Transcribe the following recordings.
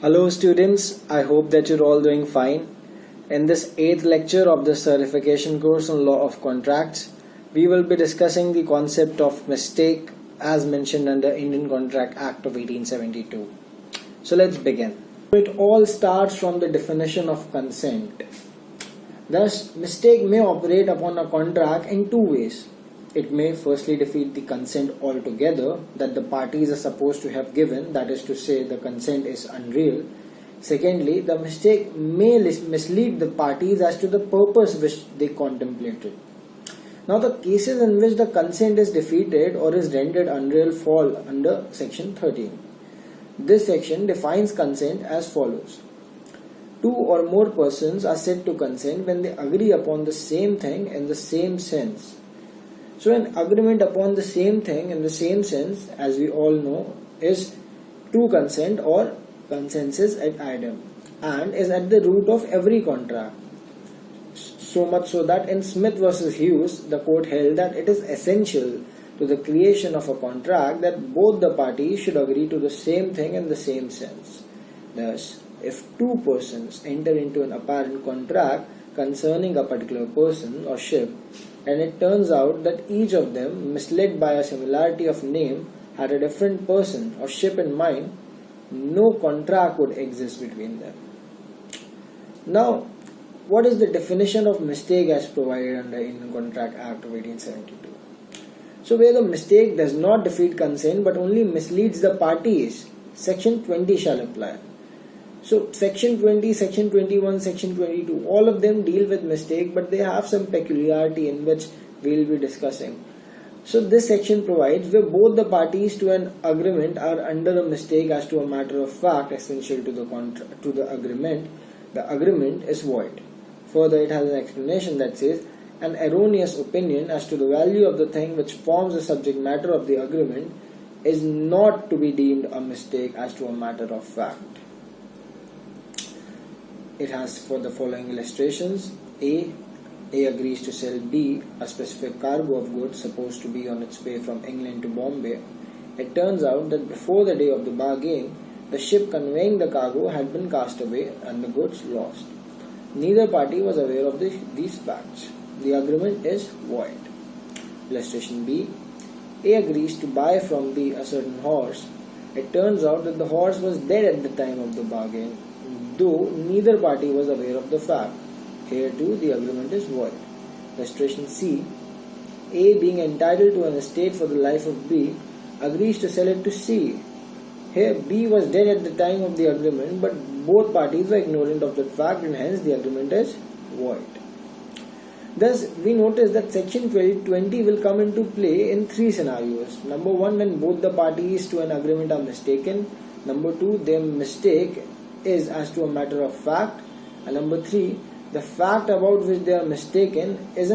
Hello students, I hope that you're all doing fine. In this 8th lecture of the certification course on law of contracts, we will be discussing the concept of mistake as mentioned under Indian Contract Act of 1872. So let's begin. It all starts from the definition of consent. Thus, mistake may operate upon a contract in two ways. It may firstly defeat the consent altogether that the parties are supposed to have given, that is to say, the consent is unreal. Secondly, the mistake may mislead the parties as to the purpose which they contemplated. Now, the cases in which the consent is defeated or is rendered unreal fall under section 13. This section defines consent as follows. Two or more persons are said to consent when they agree upon the same thing in the same sense. So an agreement upon the same thing in the same sense, as we all know, is true consent or consensus ad idem and is at the root of every contract. So much so that in Smith versus Hughes, the court held that it is essential to the creation of a contract that both the parties should agree to the same thing in the same sense. Thus, if two persons enter into an apparent contract concerning a particular person or ship, and it turns out that each of them, misled by a similarity of name, had a different person or ship in mind, no contract would exist between them. Now, what is the definition of mistake as provided under Indian Contract Act of 1872? So, where the mistake does not defeat consent but only misleads the parties, section 20 shall apply. So section 20, section 21, section 22, all of them deal with mistake, but they have some peculiarity in which we will be discussing. So this section provides where both the parties to an agreement are under a mistake as to a matter of fact essential to the agreement, the agreement is void. Further, it has an explanation that says an erroneous opinion as to the value of the thing which forms the subject matter of the agreement is not to be deemed a mistake as to a matter of fact. It has for the following illustrations. A agrees to sell B a specific cargo of goods supposed to be on its way from England to Bombay. It turns out that before the day of the bargain, the ship conveying the cargo had been cast away and the goods lost. Neither party was aware of these facts. The agreement is void. Illustration B. A agrees to buy from B a certain horse. It turns out that the horse was dead at the time of the bargain, though neither party was aware of the fact. Here too the agreement is void. Illustration C. A, being entitled to an estate for the life of B, agrees to sell it to C. Here B was dead at the time of the agreement, but both parties were ignorant of that fact and hence the agreement is void. Thus, we notice that section 20 will come into play in three scenarios. Number one, when both the parties to an agreement are mistaken. Number two, their mistake is as to a matter of fact, and number three, the fact about which they are mistaken is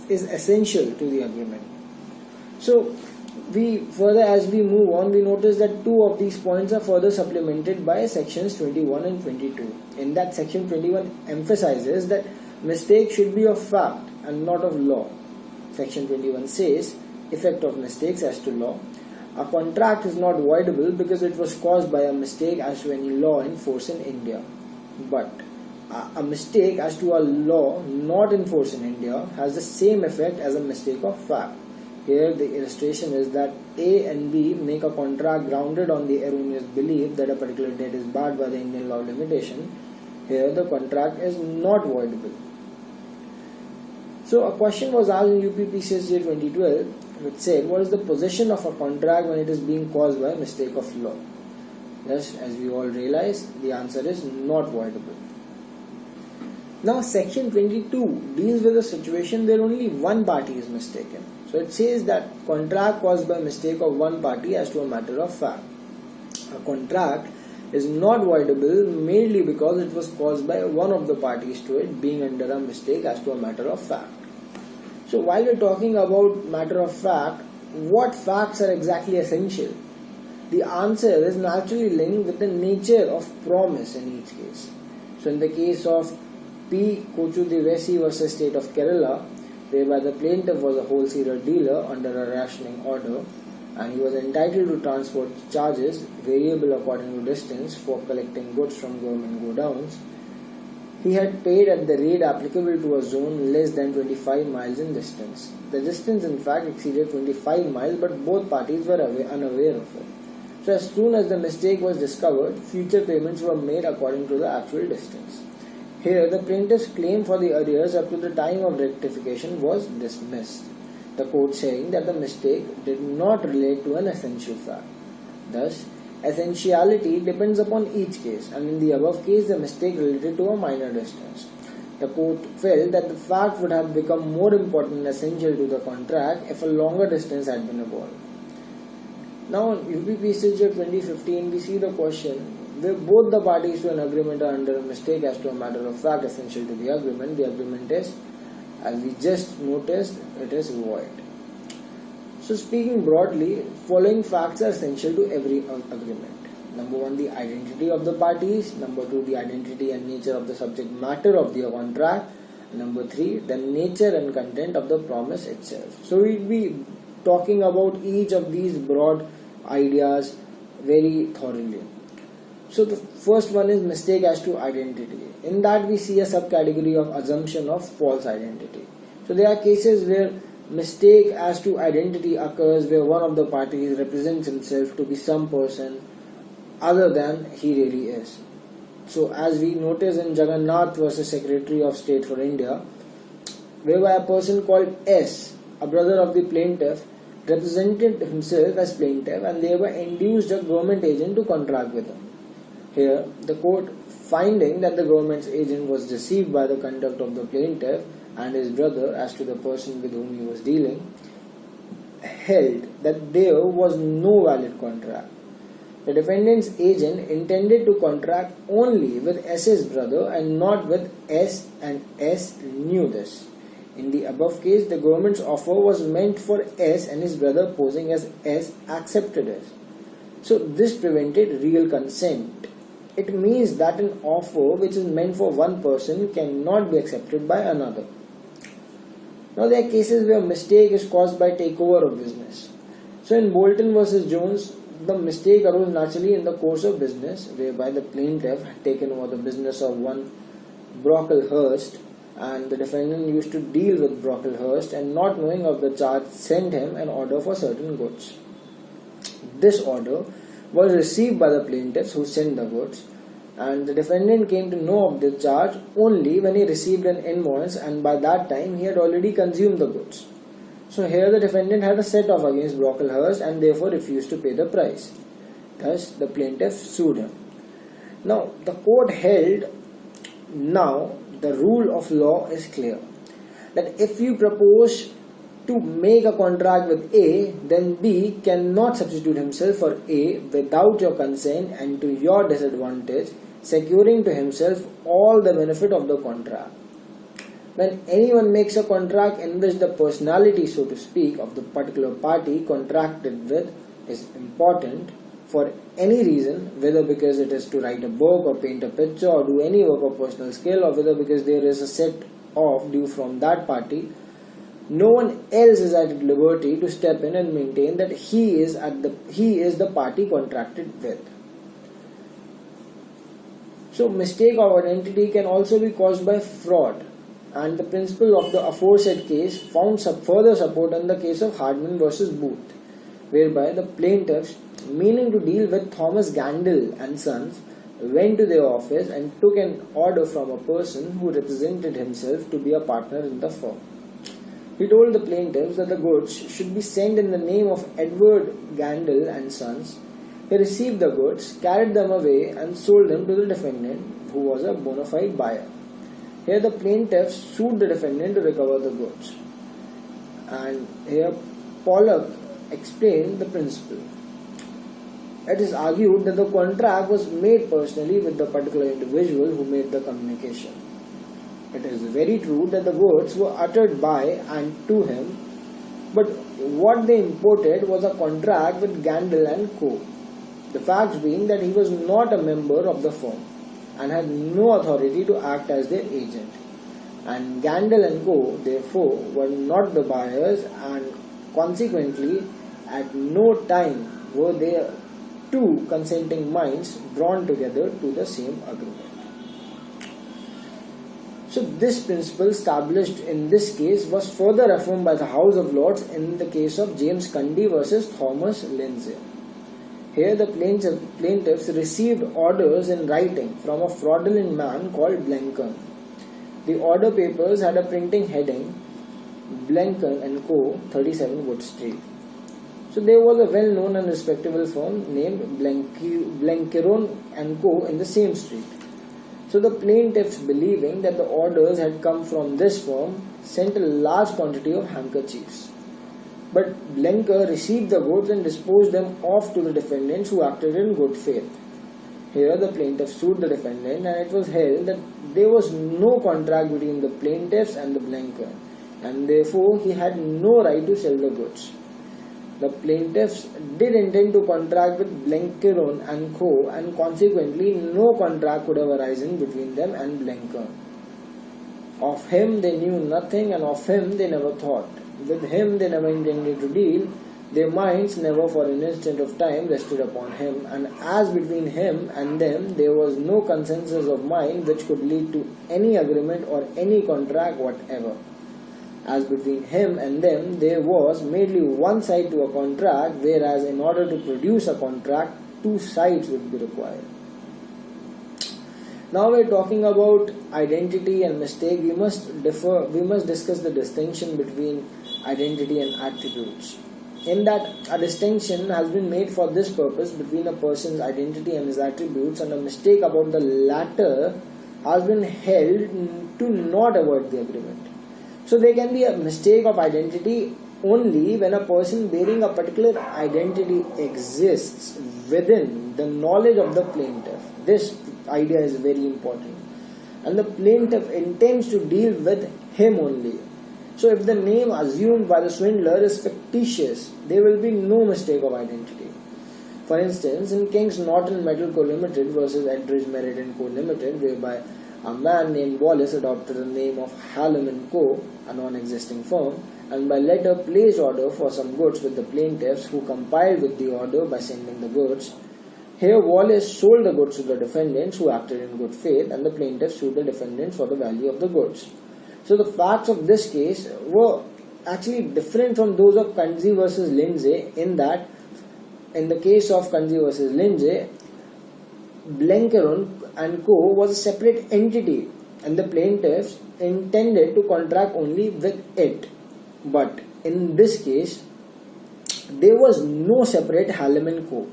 essential to the agreement. So as we move on, we notice that two of these points are further supplemented by sections 21 and 22. In that, section 21 emphasizes that mistake should be of fact and not of law. Section 21 says, effect of mistakes as to law. A contract is not voidable because it was caused by a mistake as to any law in force in India. But a mistake as to a law not in force in India has the same effect as a mistake of fact. Here the illustration is that A and B make a contract grounded on the erroneous belief that a particular debt is barred by the Indian law limitation. Here the contract is not voidable. So a question was asked in UPPCSJ 2012 which said, what is the possession of a contract when it is being caused by a mistake of law? Thus, as we all realize, the answer is not voidable. Now section 22 deals with a situation where only one party is mistaken. So it says that contract caused by mistake of one party as to a matter of fact. A contract is not voidable merely because it was caused by one of the parties to it being under a mistake as to a matter of fact. So while we're talking about matter of fact, what facts are exactly essential? The answer is naturally linked with the nature of promise in each case. So in the case of P. Kochudivesi versus State of Kerala, whereby the plaintiff was a wholesaler dealer under a rationing order, and he was entitled to transport charges variable according to distance for collecting goods from government godowns. He had paid at the rate applicable to a zone less than 25 miles in distance. The distance in fact exceeded 25 miles, but both parties were unaware of it. So as soon as the mistake was discovered, future payments were made according to the actual distance. Here the plaintiff's claim for the arrears up to the time of rectification was dismissed, the court saying that the mistake did not relate to an essential fact. Thus, essentiality depends upon each case, and in the above case the mistake related to a minor distance. The court felt that the fact would have become more important and essential to the contract if a longer distance had been involved. Now in UP Procedure 2015 we see the question where both the parties to an agreement are under a mistake as to a matter of fact essential to the agreement. The agreement is, as we just noticed, it is void. So speaking broadly, following facts are essential to every agreement. Number 1, the identity of the parties. Number 2, the identity and nature of the subject matter of the contract. Number 3, the nature and content of the promise itself. So we'll be talking about each of these broad ideas very thoroughly. So the first one is mistake as to identity. In that we see a subcategory of assumption of false identity. So there are cases where mistake as to identity occurs where one of the parties represents himself to be some person other than he really is. So as we notice in Jagannath versus Secretary of State for India, whereby a person called S, a brother of the plaintiff, represented himself as plaintiff and thereby induced a government agent to contract with him. Here, the court, finding that the government's agent was deceived by the conduct of the plaintiff and his brother as to the person with whom he was dealing, held that there was no valid contract. The defendant's agent intended to contract only with S's brother and not with S, and S knew this. In the above case, the government's offer was meant for S and his brother posing as S accepted it. So this prevented real consent. It means that an offer which is meant for one person cannot be accepted by another. Now there are cases where mistake is caused by takeover of business. So in Bolton versus Jones, the mistake arose naturally in the course of business, whereby the plaintiff had taken over the business of one Brocklehurst, and the defendant used to deal with Brocklehurst and not knowing of the charge sent him an order for certain goods. This order was received by the plaintiffs who sent the goods, and the defendant came to know of the charge only when he received an invoice, and by that time he had already consumed the goods. So here the defendant had a set off against Brocklehurst and therefore refused to pay the price. Thus the plaintiff sued him. Now the court held, now the rule of law is clear, that if you propose to make a contract with A, then B cannot substitute himself for A without your consent and to your disadvantage, securing to himself all the benefit of the contract. When anyone makes a contract in which the personality, so to speak, of the particular party contracted with is important for any reason, whether because it is to write a book or paint a picture or do any work of personal skill, or whether because there is a set off due from that party, no one else is at liberty to step in and maintain that he is the party contracted with. So mistake of identity can also be caused by fraud, and the principle of the aforesaid case found further support in the case of Hardman versus Booth, whereby the plaintiffs, meaning to deal with Thomas Gandel and Sons, went to their office and took an order from a person who represented himself to be a partner in the firm. He told the plaintiffs that the goods should be sent in the name of Edward Gandel and Sons. He received the goods, carried them away and sold them to the defendant, who was a bona fide buyer. Here the plaintiffs sued the defendant to recover the goods. And here Pollock explained the principle. It is argued that the contract was made personally with the particular individual who made the communication. It is very true that the words were uttered by and to him, but what they imported was a contract with Gandel and Co. The facts being that he was not a member of the firm and had no authority to act as their agent, and Gandel and Co. therefore were not the buyers, and consequently, at no time were there two consenting minds drawn together to the same agreement. So this principle established in this case was further affirmed by the House of Lords in the case of James Cundy versus Thomas Lindsay. Here the plaintiffs received orders in writing from a fraudulent man called Blenker. The order papers had a printing heading, Blenker and Co., 37 Wood Street. So there was a well-known and respectable firm named Blenkeron and Co. in the same street. So the plaintiffs, believing that the orders had come from this firm, sent a large quantity of handkerchiefs. But Blenker received the goods and disposed them off to the defendants who acted in good faith. Here the plaintiff sued the defendant, and it was held that there was no contract between the plaintiffs and the Blenker, and therefore he had no right to sell the goods. The plaintiffs did intend to contract with Blenkeron and Co., and consequently no contract could have arisen between them and Blenker. Of him they knew nothing, and of him they never thought. With him they never intended to deal. Their minds never for an instant of time rested upon him, and as between him and them there was no consensus of mind which could lead to any agreement or any contract whatever. As between him and them there was merely one side to a contract, whereas in order to produce a contract, two sides would be required. Now we're talking about identity and mistake. We must discuss the distinction between identity and attributes. In that, a distinction has been made for this purpose between a person's identity and his attributes, and a mistake about the latter has been held to not avoid the agreement. So there can be a mistake of identity only when a person bearing a particular identity exists within the knowledge of the plaintiff. This idea is very important. And the plaintiff intends to deal with him only. So if the name assumed by the swindler is fictitious, there will be no mistake of identity. For instance, in King's Norton Metal Co. Limited versus Edridge Merritt & Co. Limited, whereby a man named Wallace adopted the name of Hallam & Co., a non-existing firm, and by letter placed order for some goods with the plaintiffs, who complied with the order by sending the goods. Here Wallace sold the goods to the defendants who acted in good faith, and the plaintiffs sued the defendants for the value of the goods. So the facts of this case were actually different from those of Cundy versus Lindsay, in that in the case of Cundy versus Lindsay, Blenkeron and Co. was a separate entity, and the plaintiffs intended to contract only with it. But in this case, there was no separate Hallam & Co.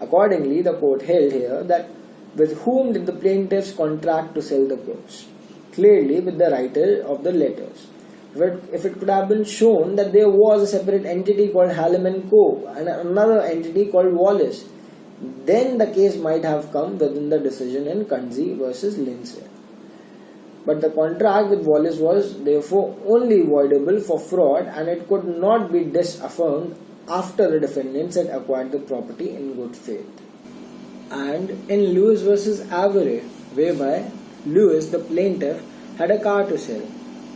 Accordingly, the court held here that with whom did the plaintiffs contract to sell the goods? Clearly with the writer of the letters. If it could have been shown that there was a separate entity called Hallam & Co. and another entity called Wallace, then the case might have come within the decision in Cundy versus Lindsay. But the contract with Wallace was therefore only voidable for fraud, and it could not be disaffirmed after the defendants had acquired the property in good faith. And in Lewis versus Avery, whereby Lewis, the plaintiff, had a car to sell,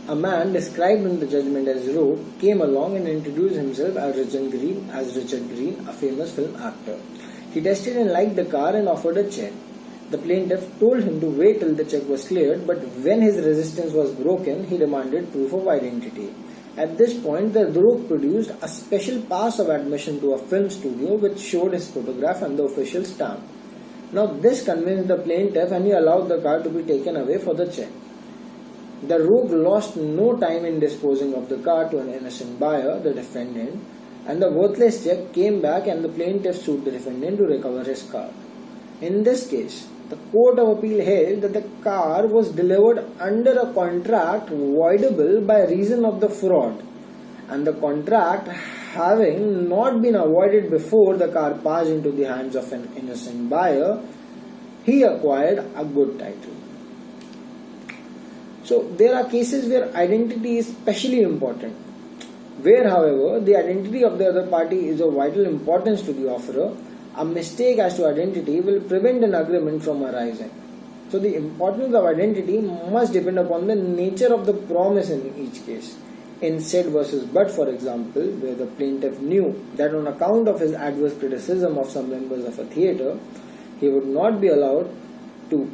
a man described in the judgment as Rowe came along and introduced himself as Richard Green, a famous film actor. He tested and liked the car and offered a check. The plaintiff told him to wait till the check was cleared, but when his resistance was broken, he demanded proof of identity. At this point, the Rowe produced a special pass of admission to a film studio which showed his photograph and the official stamp. Now this convinced the plaintiff, and he allowed the car to be taken away for the check. The rogue lost no time in disposing of the car to an innocent buyer, the defendant, and the worthless check came back, and the plaintiff sued the defendant to recover his car. In this case, the Court of Appeal held that the car was delivered under a contract voidable by reason of the fraud, and the contract having not been avoided before the car passed into the hands of an innocent buyer, he acquired a good title. So there are cases where identity is specially important, where however the identity of the other party is of vital importance to the offerer. A mistake as to identity will prevent an agreement from arising. So the importance of identity must depend upon the nature of the promise in each case. In said versus but, for example, where the plaintiff knew that on account of his adverse criticism of some members of a theatre, he would not be allowed to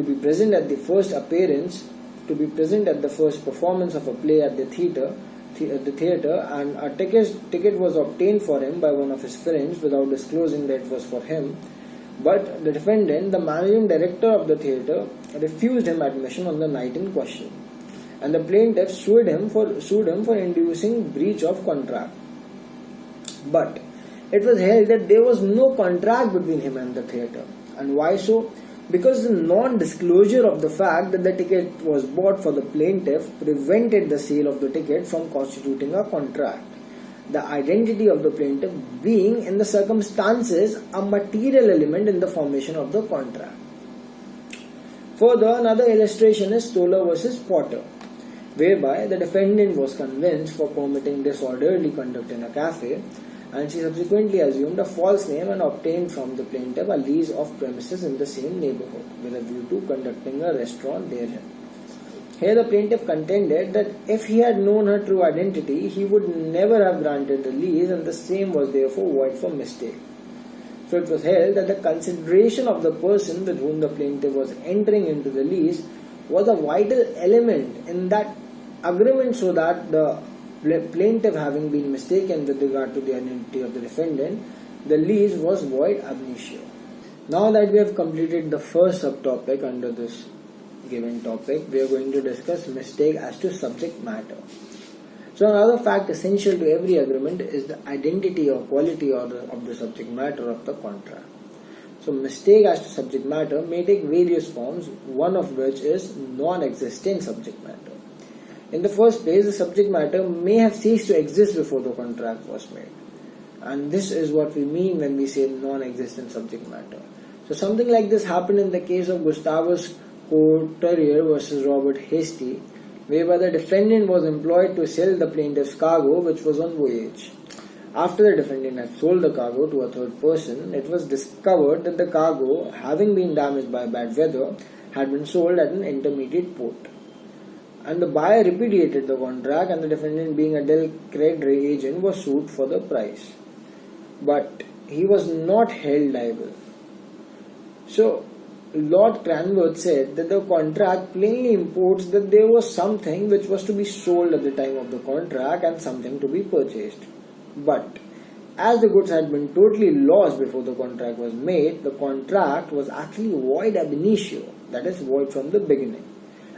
be present at the first appearance, to be present at the first performance of a play at the theatre, and a ticket was obtained for him by one of his friends without disclosing that it was for him. But the defendant, the managing director of the theatre, refused him admission on the night in question, and the plaintiff sued him for inducing breach of contract. But it was held that there was no contract between him and the theatre. And why so? Because the non-disclosure of the fact that the ticket was bought for the plaintiff prevented the sale of the ticket from constituting a contract, the identity of the plaintiff being in the circumstances a material element in the formation of the contract. Further, another illustration is Stoller versus Potter, whereby the defendant was convinced for permitting disorderly conduct in a cafe, and she subsequently assumed a false name and obtained from the plaintiff a lease of premises in the same neighborhood with a view to conducting a restaurant therein. Here the plaintiff contended that if he had known her true identity, he would never have granted the lease, and the same was therefore void for mistake. So it was held that the consideration of the person with whom the plaintiff was entering into the lease was a vital element in that agreement, so that the plaintiff having been mistaken with regard to the identity of the defendant, the lease was void ab initio. Now that we have completed the first subtopic under this given topic, we are going to discuss mistake as to subject matter. So another fact essential to every agreement is the identity or quality of the subject matter of the contract. So mistake as to subject matter may take various forms, one of which is non-existent subject matter. In the first place, the subject matter may have ceased to exist before the contract was made. And this is what we mean when we say non-existent subject matter. So something like this happened in the case of Gustavus Couturier versus Robert Hastie, whereby the defendant was employed to sell the plaintiff's cargo, which was on voyage. After the defendant had sold the cargo to a third person, it was discovered that the cargo, having been damaged by bad weather, had been sold at an intermediate port. And the buyer repudiated the contract, and the defendant, being a Del Credre agent, was sued for the price. But he was not held liable. So Lord Cranworth said that the contract plainly imports that there was something which was to be sold at the time of the contract and something to be purchased. But as the goods had been totally lost before the contract was made, the contract was actually void ab initio, that is, void from the beginning.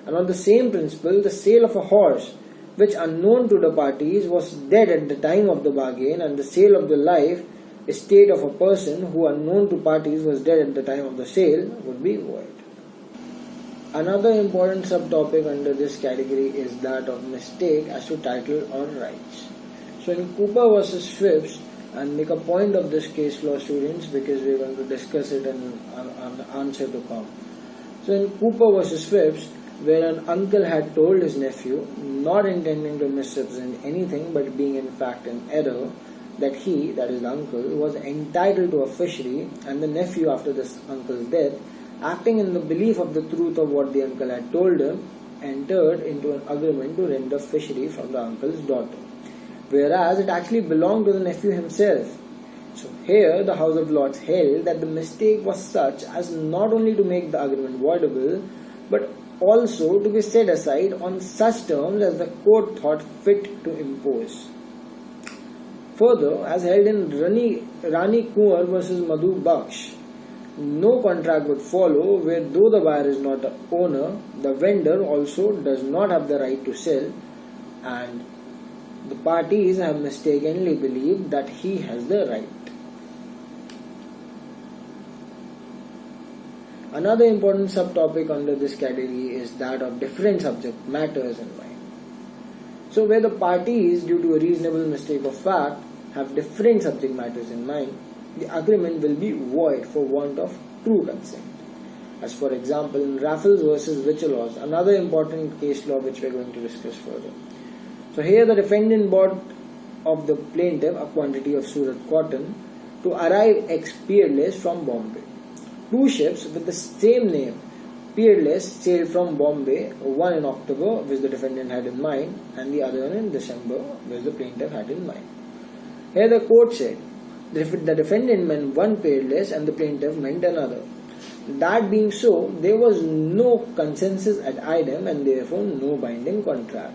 And on the same principle, the sale of a horse, which unknown to the parties was dead at the time of the bargain, and the sale of the life estate of a person who unknown to parties was dead at the time of the sale, would be void. Another important subtopic under this category is that of mistake as to title or rights. So in Cooper versus Phipps, and make a point of this case law, students, because we are going to discuss it in an answer to come. So in Cooper versus Phipps, where an uncle had told his nephew, not intending to misrepresent anything but being in fact in error, that he, that is the uncle, was entitled to a fishery, and the nephew, after this uncle's death, acting in the belief of the truth of what the uncle had told him, entered into an agreement to rent the fishery from the uncle's daughter, whereas it actually belonged to the nephew himself. So here the House of Lords held that the mistake was such as not only to make the agreement voidable, but also to be set aside on such terms as the court thought fit to impose. Further, as held in Rani Kunwar versus Madhu Baksh, no contract would follow where, though the buyer is not the owner, the vendor also does not have the right to sell, and the parties have mistakenly believed that he has the right. Another important subtopic under this category is that of different subject matters in mind. So where the parties, due to a reasonable mistake of fact, have different subject matters in mind, the agreement will be void for want of true consent. As for example, in Raffles versus Wichelos, another important case law which we are going to discuss further. So here the defendant bought of the plaintiff a quantity of Surat cotton to arrive ex-peerless from Bombay. Two ships with the same name peerless sailed from Bombay, one in October, which the defendant had in mind, and the other in December, which the plaintiff had in mind. Here the court said the defendant meant one peerless and the plaintiff meant another. That being so, there was no consensus at idem and therefore no binding contract.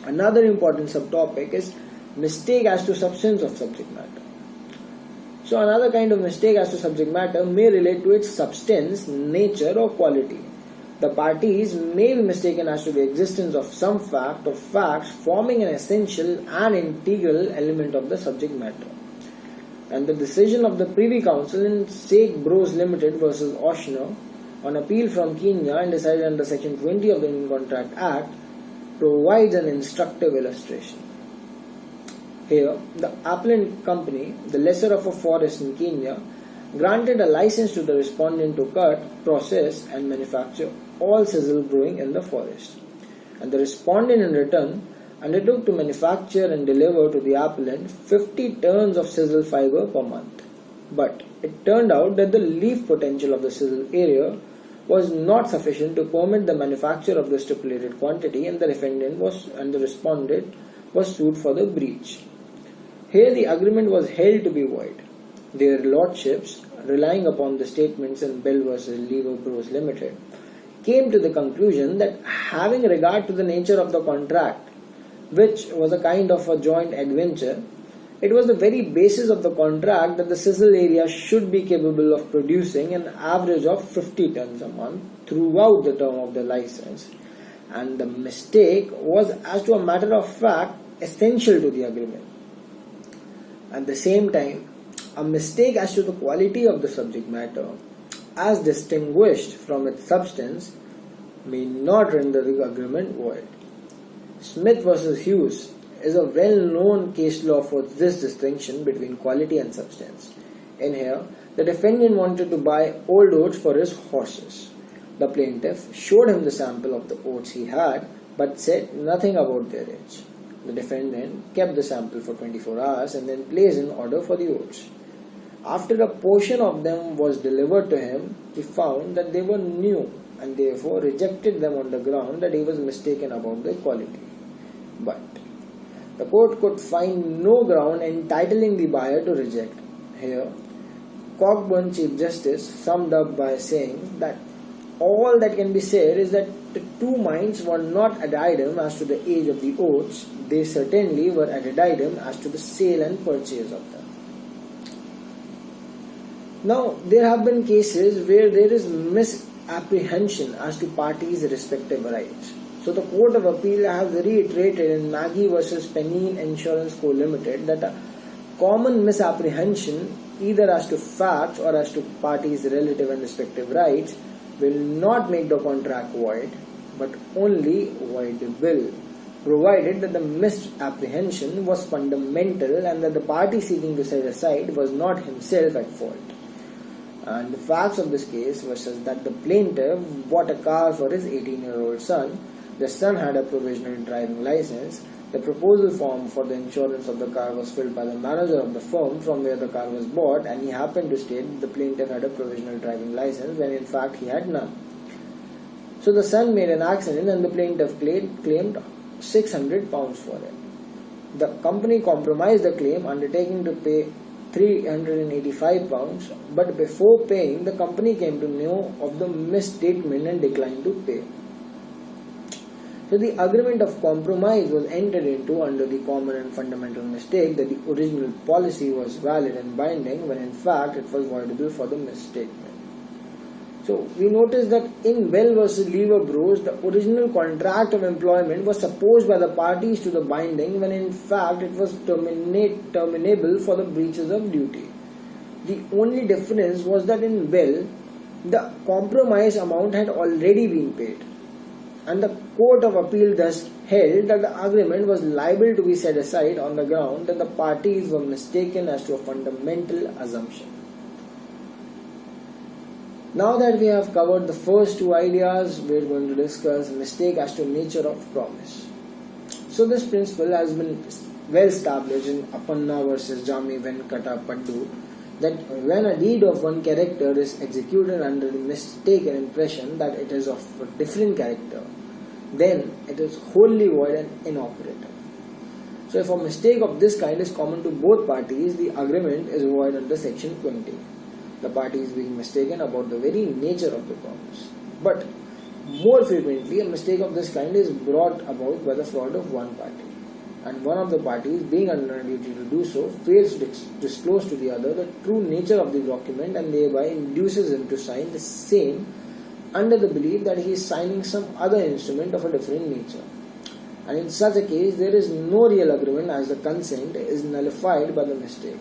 Another important subtopic is mistake as to substance of subject matter. So another kind of mistake as to subject matter may relate to its substance, nature or quality. The parties may be mistaken as to the existence of some fact or facts forming an essential and integral element of the subject matter. And the decision of the Privy Council in Sheikh Bros Limited versus Oshner on appeal from Kenya and decided under Section 20 of the Indian Contract Act provides an instructive illustration. Here, the appellant company, the lessor of a forest in Kenya, granted a license to the respondent to cut, process and manufacture all sisal growing in the forest. And the respondent in return undertook to manufacture and deliver to the appellant 50 tons of sisal fiber per month. But it turned out that the leaf potential of the sisal area was not sufficient to permit the manufacture of the stipulated quantity, and the respondent was sued for the breach. Here the agreement was held to be void. Their lordships, relying upon the statements in Bell versus Lever Bros Limited, came to the conclusion that having regard to the nature of the contract, which was a kind of a joint adventure, it was the very basis of the contract that the sisal area should be capable of producing an average of 50 tons a month throughout the term of the license, and the mistake was, as to a matter of fact, essential to the agreement. At the same time, a mistake as to the quality of the subject matter, as distinguished from its substance, may not render the agreement void. Smith versus Hughes is a well-known case law for this distinction between quality and substance. In here, the defendant wanted to buy old oats for his horses. The plaintiff showed him the sample of the oats he had, but said nothing about their age. The defendant kept the sample for 24 hours and then placed an order for the oats. After a portion of them was delivered to him, he found that they were new and therefore rejected them on the ground that he was mistaken about their quality. But the court could find no ground entitling the buyer to reject. Here, Cockburn Chief Justice summed up by saying that all that can be said is that the two minds were not at idem as to the age of the oats, they certainly were at idem as to the sale and purchase of them. Now, there have been cases where there is misapprehension as to parties' respective rights. So the Court of Appeal has reiterated in Maggie versus Pennine Insurance Co. Limited that a common misapprehension either as to facts or as to parties' relative and respective rights will not make the contract void, but only voidable, provided that the misapprehension was fundamental and that the party seeking to set aside was not himself at fault. And the facts of this case was that the plaintiff bought a car for his 18-year-old son. The son had a provisional driving license. The proposal form for the insurance of the car was filled by the manager of the firm from where the car was bought, and he happened to state that the plaintiff had a provisional driving license when in fact he had none. So the son made an accident and the plaintiff claimed £600 for it. The company compromised the claim, undertaking to pay £385, but before paying, the company came to know of the misstatement and declined to pay. So the agreement of compromise was entered into under the common and fundamental mistake that the original policy was valid and binding when in fact it was voidable for the misstatement. So we notice that in Bell versus Lever Bros, the original contract of employment was supposed by the parties to the binding when in fact it was terminable for the breaches of duty. The only difference was that in Bell, the compromise amount had already been paid, and the Court of Appeal thus held that the agreement was liable to be set aside on the ground that the parties were mistaken as to a fundamental assumption. Now that we have covered the first two ideas, we are going to discuss mistake as to nature of promise. So this principle has been well established in Apanna versus Jami Venkata Paddu, that when a deed of one character is executed under the mistaken impression that it is of a different character, then it is wholly void and inoperative. So if a mistake of this kind is common to both parties, the agreement is void under section 20. The party is being mistaken about the very nature of the promise. But more frequently, a mistake of this kind is brought about by the fraud of one party, and one of the parties, being under a duty to do so, fails to disclose to the other the true nature of the document and thereby induces him to sign the same under the belief that he is signing some other instrument of a different nature. And in such a case, there is no real agreement, as the consent is nullified by the mistake.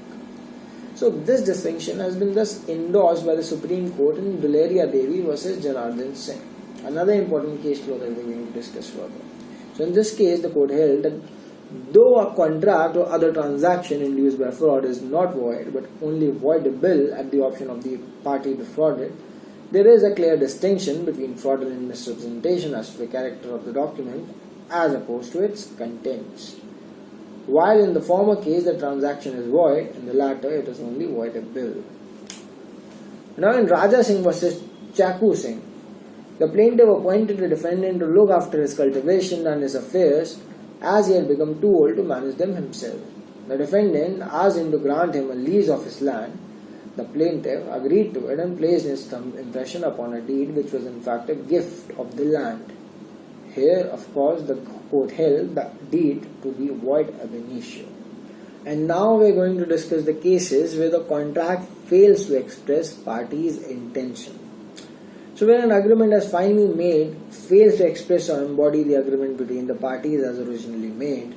So this distinction has been thus endorsed by the Supreme Court in Duleria Devi versus Janardhan Singh, another important case law that we are going to discuss further. So in this case, the court held that though a contract or other transaction induced by fraud is not void but only voidable at the option of the party defrauded, there is a clear distinction between fraudulent misrepresentation as to the character of the document as opposed to its contents. While in the former case the transaction is void, in the latter it is only voidable. Now in Raja Singh versus Chaku Singh, the plaintiff appointed the defendant to look after his cultivation and his affairs as he had become too old to manage them himself. The defendant asked him to grant him a lease of his land. The plaintiff agreed to it and placed his thumb impression upon a deed which was in fact a gift of the land. Here, of course, the court held the deed to be void ab initio. And now we are going to discuss the cases where the contract fails to express parties' intention. So where an agreement as finally made fails to express or embody the agreement between the parties as originally made,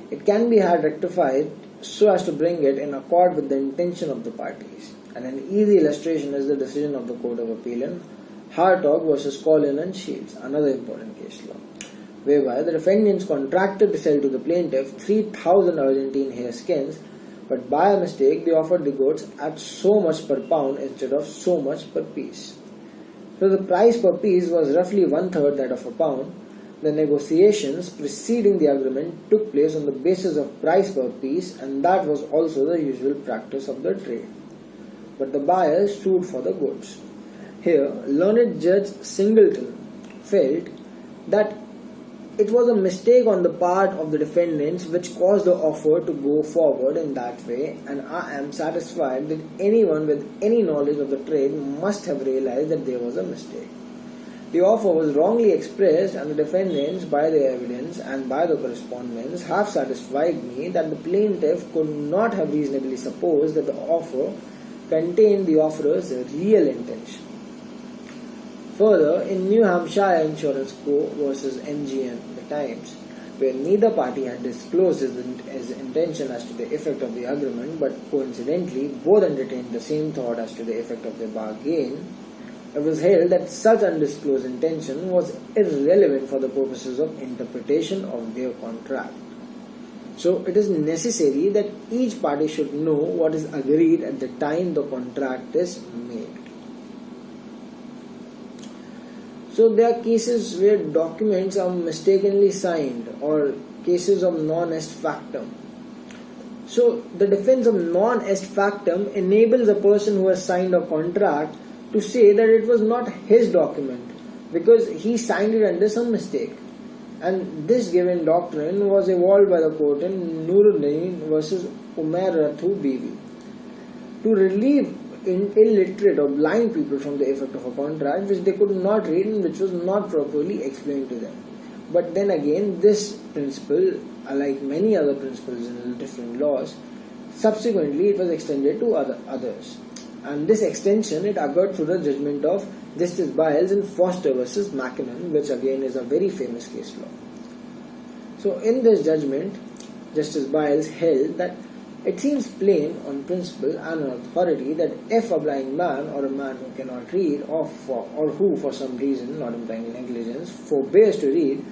it can be had rectified so as to bring it in accord with the intention of the parties. And an easy illustration is the decision of the Court of Appeal in Hartog versus Collin and Shields, another important case law, whereby the defendants contracted to sell to the plaintiff 3,000 Argentine hare skins, but by a mistake they offered the goods at so much per pound instead of so much per piece. So the price per piece was roughly one-third that of a pound. The negotiations preceding the agreement took place on the basis of price per piece, and that was also the usual practice of the trade. But the buyers sued for the goods. Here, learned Judge Singleton felt that it was a mistake on the part of the defendants which caused the offer to go forward in that way, and I am satisfied that anyone with any knowledge of the trade must have realized that there was a mistake. The offer was wrongly expressed, and the defendants, by their evidence and by the correspondence, have satisfied me that the plaintiff could not have reasonably supposed that the offer contained the offerer's real intention. Further, in New Hampshire Insurance Co. versus NGN, The Times, where neither party had disclosed his intention as to the effect of the agreement, but coincidentally both entertained the same thought as to the effect of the bargain, it was held that such undisclosed intention was irrelevant for the purposes of interpretation of their contract. So it is necessary that each party should know what is agreed at the time the contract is made. So there are cases where documents are mistakenly signed, or cases of non est factum. So the defense of non est factum enables a person who has signed a contract to say that it was not his document because he signed it under some mistake. And this given doctrine was evolved by the court in Nuruddin versus Umar Rathu Bibi. To relieve illiterate or blind people from the effect of a contract which they could not read and which was not properly explained to them. But then again, this principle, like many other principles in different laws, subsequently it was extended to others. And this extension, it occurred through the judgment of Justice Biles in Foster versus Mackinnon, which again is a very famous case law. So in this judgment, Justice Biles held that it seems plain on principle and on authority that if a blind man or a man who cannot read or who for some reason, not implying negligence, forbears to read,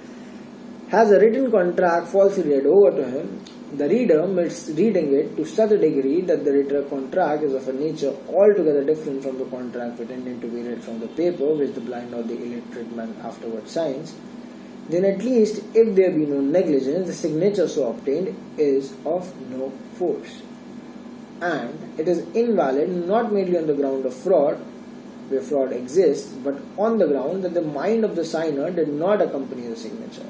has a written contract falsely read over to him, the reader is reading it to such a degree that the written contract is of a nature altogether different from the contract pretending to be read from the paper which the blind or the illiterate man afterwards signs, then at least if there be no negligence, the signature so obtained is of no force. and it is invalid not merely on the ground of fraud, where fraud exists, but on the ground that the mind of the signer did not accompany the signature.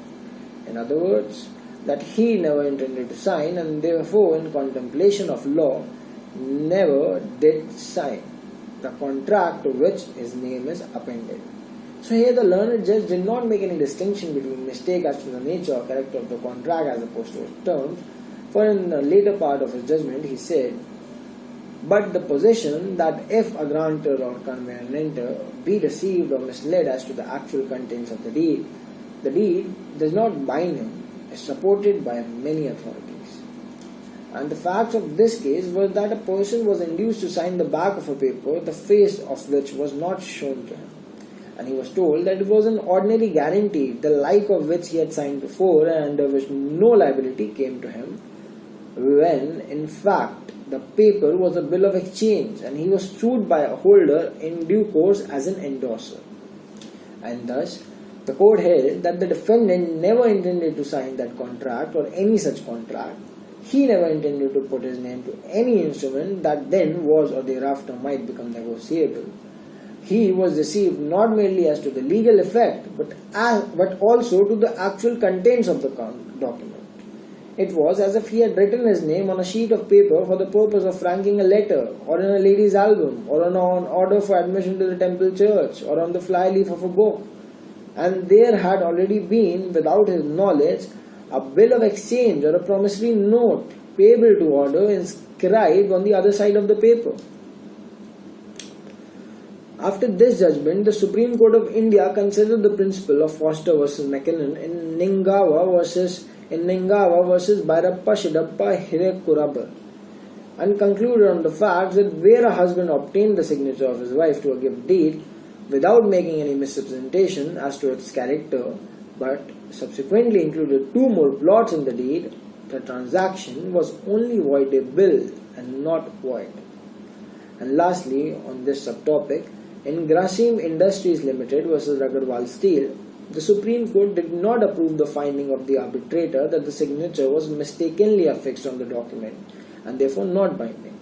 In other words, that he never intended to sign and therefore in contemplation of law never did sign the contract to which his name is appended. So here the learned judge did not make any distinction between mistake as to the nature or character of the contract as opposed to its terms, for in the later part of his judgment he said, but the position that if a grantor or conveyantor be deceived or misled as to the actual contents of the deed does not bind him, is supported by many authorities. And the facts of this case was that a person was induced to sign the back of a paper, the face of which was not shown to him. And he was told that it was an ordinary guarantee, the like of which he had signed before and under which no liability came to him, when in fact the paper was a bill of exchange and he was sued by a holder in due course as an endorser. And thus, the court held that the defendant never intended to sign that contract or any such contract. He never intended to put his name to any instrument that then was or thereafter might become negotiable. He was deceived not merely as to the legal effect, but also to the actual contents of the document. It was as if he had written his name on a sheet of paper for the purpose of franking a letter, or in a lady's album, or on an order for admission to the temple church, or on the flyleaf of a book. And there had already been, without his knowledge, a bill of exchange or a promissory note payable to order inscribed on the other side of the paper. After this judgment, the Supreme Court of India considered the principle of Foster versus McKinnon in Ningawa versus Bhairappa Shidappa Hirekurabar and concluded on the fact that where a husband obtained the signature of his wife to a gift deed without making any misrepresentation as to its character, but subsequently included 2 more plots in the deed, the transaction was only voidable and not void. And lastly, on this subtopic, in Grasim Industries Limited versus Agarwal Steel, the Supreme Court did not approve the finding of the arbitrator that the signature was mistakenly affixed on the document and therefore not binding.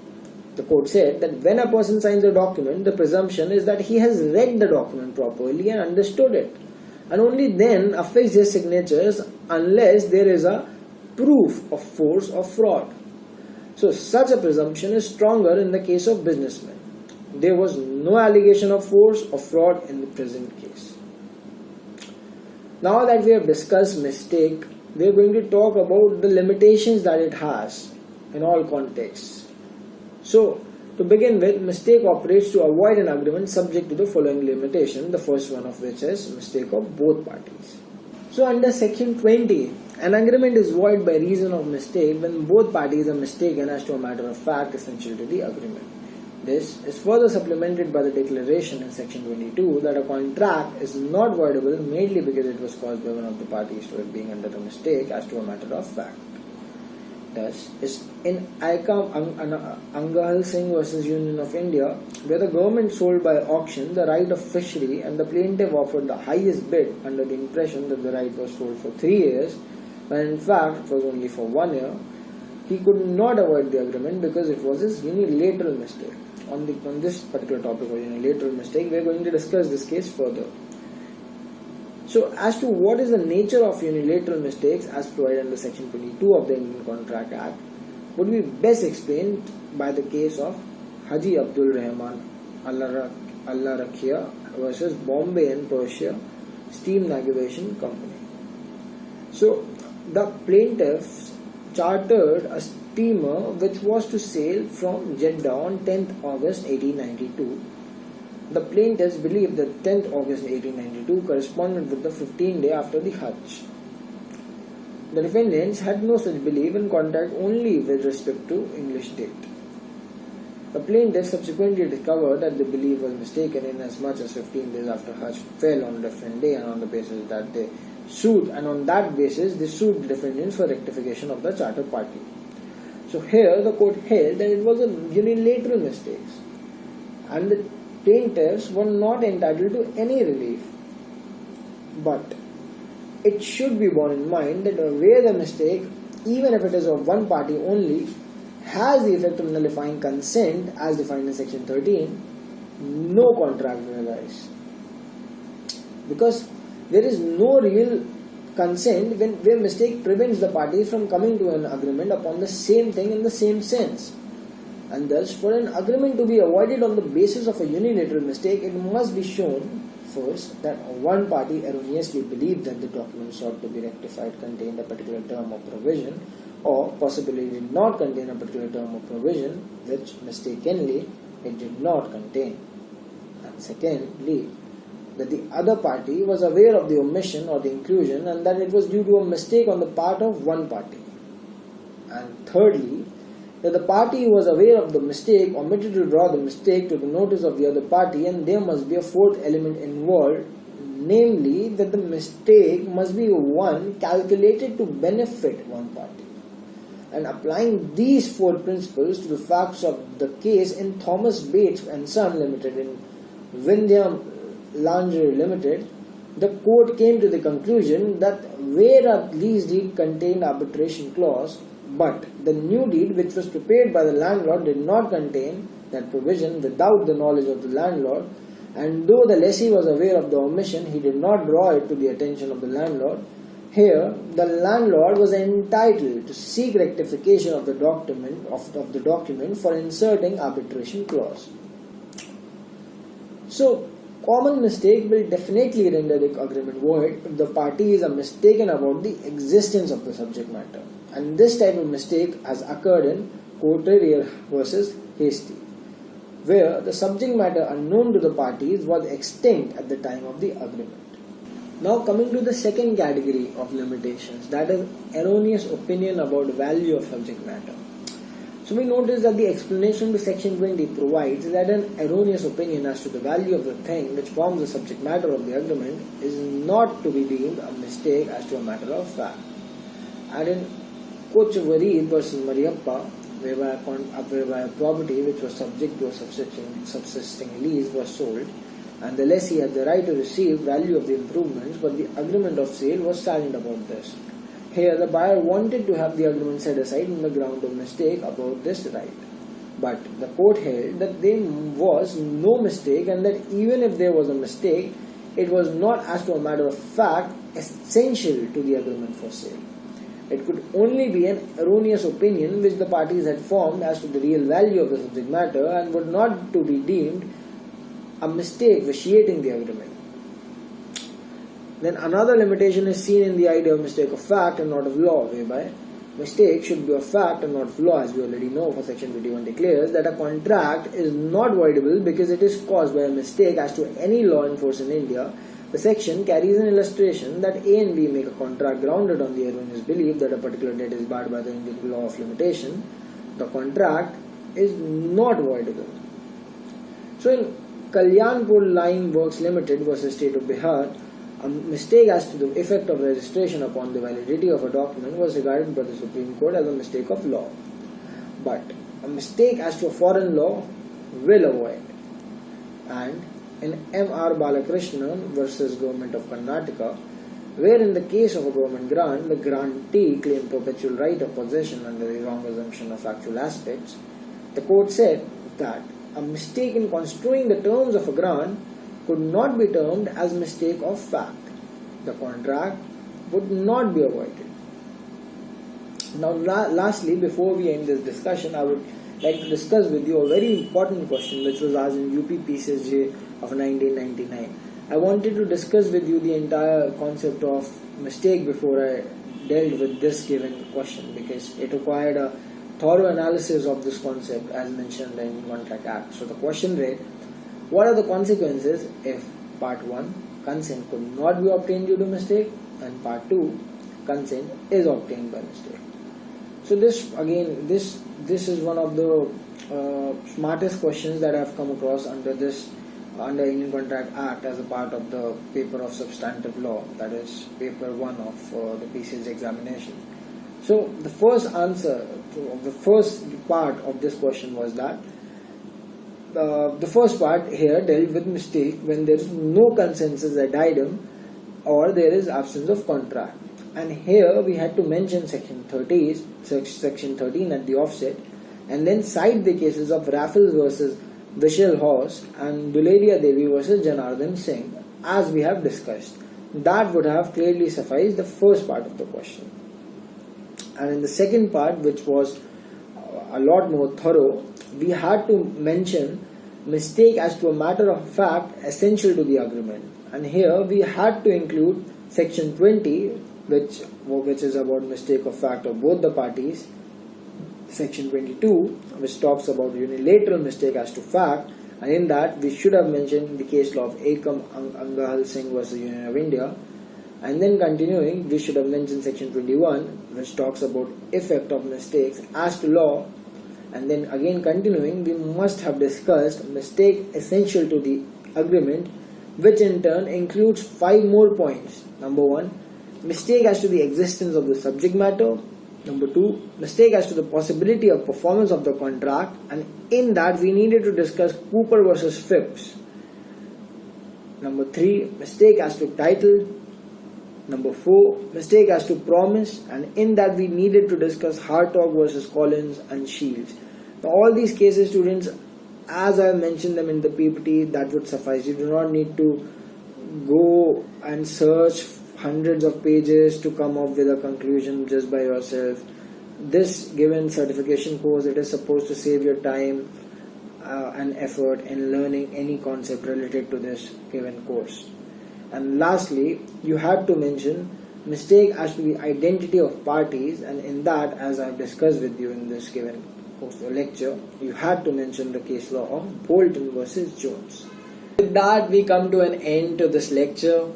The court said that when a person signs a document, the presumption is that he has read the document properly and understood it, and only then affix his signatures unless there is a proof of force or fraud. So such a presumption is stronger in the case of businessmen. There was no allegation of force or fraud in the present case. Now that we have discussed mistake, we are going to talk about the limitations that it has in all contexts. So, to begin with, mistake operates to avoid an agreement subject to the following limitation, the first one of which is mistake of both parties. So, under section 20, an agreement is void by reason of mistake when both parties are mistaken as to a matter of fact essential to the agreement. This is further supplemented by the declaration in section 22 that a contract is not voidable merely because it was caused by one of the parties to it being under a mistake as to a matter of fact. Thus, is in Aikam Angahal Singh versus Union of India, where the government sold by auction the right of fishery and the plaintiff offered the highest bid under the impression that the right was sold for 3 years, when in fact it was only for 1 year, he could not avoid the agreement because it was his unilateral mistake. On this particular topic of unilateral mistake, we are going to discuss this case further. So, as to what is the nature of unilateral mistakes as provided under section 22 of the Indian Contract Act would be best explained by the case of Haji Abdul Rahman Allah Rakhia versus Bombay and Persia Steam Navigation Company. So, the plaintiffs chartered a steamer which was to sail from Jeddah on 10th August 1892. The plaintiffs believed that 10th August 1892 corresponded with the 15th day after the Hajj. The defendants had no such belief and contract only with respect to English date. The plaintiffs subsequently discovered that the belief was mistaken in as much as 15 days after Hajj fell on a different day, and on the basis that they sued the defendants for rectification of the charter party. So here the court held that it was a unilateral mistake and the plaintiffs were not entitled to any relief. But it should be borne in mind that where the mistake, even if it is of one party only, has the effect of nullifying consent as defined in section 13, no contract will arise. Because there is no real consent where mistake prevents the parties from coming to an agreement upon the same thing in the same sense. And thus, for an agreement to be avoided on the basis of a unilateral mistake, it must be shown first that one party erroneously believed that the document sought to be rectified contained a particular term or provision, or possibly did not contain a particular term or provision which mistakenly it did not contain. And secondly, that the other party was aware of the omission or the inclusion and that it was due to a mistake on the part of one party. And thirdly, that the party who was aware of the mistake omitted to draw the mistake to the notice of the other party, and there must be a fourth element involved, namely that the mistake must be one calculated to benefit one party. And applying these four principles to the facts of the case in Thomas Bates and Son Limited, in Windham Lingerie Limited, the court came to the conclusion that where a lease deed contained arbitration clause, but the new deed which was prepared by the landlord did not contain that provision without the knowledge of the landlord, and though the lessee was aware of the omission, he did not draw it to the attention of the landlord. Here, the landlord was entitled to seek rectification of the document for inserting arbitration clause. So, common mistake will definitely render the agreement void if the parties are mistaken about the existence of the subject matter. And this type of mistake has occurred in Courtier versus Hasty, where the subject matter unknown to the parties was extinct at the time of the agreement. Now coming to the second category of limitations, that is erroneous opinion about value of subject matter. So we notice that the explanation to section 20 provides that an erroneous opinion as to the value of the thing which forms the subject matter of the agreement is not to be deemed a mistake as to a matter of fact. And in Kochavarid versus Mariappa, whereby a property which was subject to a subsisting lease was sold, and the lessee had the right to receive value of the improvements, but the agreement of sale was silent about this. Here, the buyer wanted to have the agreement set aside on the ground of mistake about this right. But the court held that there was no mistake, and that even if there was a mistake, it was not, as to a matter of fact, essential to the agreement for sale. It could only be an erroneous opinion which the parties had formed as to the real value of the subject matter, and would not to be deemed a mistake vitiating the agreement. Then another limitation is seen in the idea of mistake of fact and not of law, whereby mistake should be of fact and not of law, as we already know, for section 21 declares that a contract is not voidable because it is caused by a mistake as to any law in force in India. The section carries an illustration that A and B make a contract grounded on the erroneous belief that a particular debt is barred by the Indian law of limitation. The contract is not voidable. So in Kalyanpur Line Works Limited versus State of Bihar, a mistake as to the effect of registration upon the validity of a document was regarded by the Supreme Court as a mistake of law. But a mistake as to a foreign law will avoid. And in M.R. Balakrishnan versus Government of Karnataka, where in the case of a government grant, the grantee claimed perpetual right of possession under the wrong assumption of factual aspects, the court said that a mistake in construing the terms of a grant could not be termed as mistake of fact. The contract would not be avoided. Now lastly, before we end this discussion, I would like to discuss with you a very important question which was asked in UP PCSJ of 1999. I wanted to discuss with you the entire concept of mistake before I dealt with this given question, because it required a thorough analysis of this concept as mentioned in Contract Act. So the question read, what are the consequences if part 1, consent could not be obtained due to mistake, and part 2, consent is obtained by mistake? So this is one of the smartest questions that I have come across under Indian Contract Act as a part of the paper of substantive law, that is paper 1 of the PCS examination. So the first answer to the first part of this question was that the first part here dealt with mistake when there is no consensus ad idem or there is absence of contract. And here we had to mention section 13 at the offset, and then cite the cases of Raffles versus Vishal Horse and Duleria Devi versus Janardhan Singh, as we have discussed. That would have clearly sufficed the first part of the question. And in the second part, which was a lot more thorough, we had to mention mistake as to a matter of fact essential to the agreement. And here we had to include section 20, which is about mistake of fact of both the parties, section 22, which talks about unilateral mistake as to fact, and in that we should have mentioned the case law of Ekam Angahal Singh versus Union of India, and then continuing we should have mentioned section 21, which talks about effect of mistakes as to law, and then again continuing we must have discussed mistake essential to the agreement, which in turn includes 5 more points. Number 1, mistake as to the existence of the subject matter. Number 2, mistake as to the possibility of performance of the contract, and in that we needed to discuss Cooper versus Phipps. Number 3, mistake as to title. Number 4, mistake as to promise, and in that we needed to discuss Hartog versus Collins and Shields. Now all these cases, students, as I mentioned them in the PPT, that would suffice. You do not need to go and search hundreds of pages to come up with a conclusion just by yourself. This given certification course, it is supposed to save your time and effort in learning any concept related to this given course. And lastly, you have to mention mistake as to the identity of parties, and in that, as I have discussed with you in this given course or lecture, you had to mention the case law of Bolton versus Jones. With that, we come to an end to this lecture,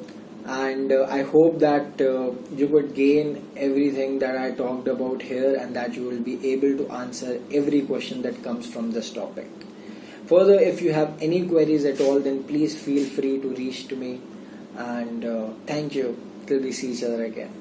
and I hope that you could gain everything that I talked about here, and that you will be able to answer every question that comes from this topic. Further, if you have any queries at all, then please feel free to reach to me, and thank you till we see each other again.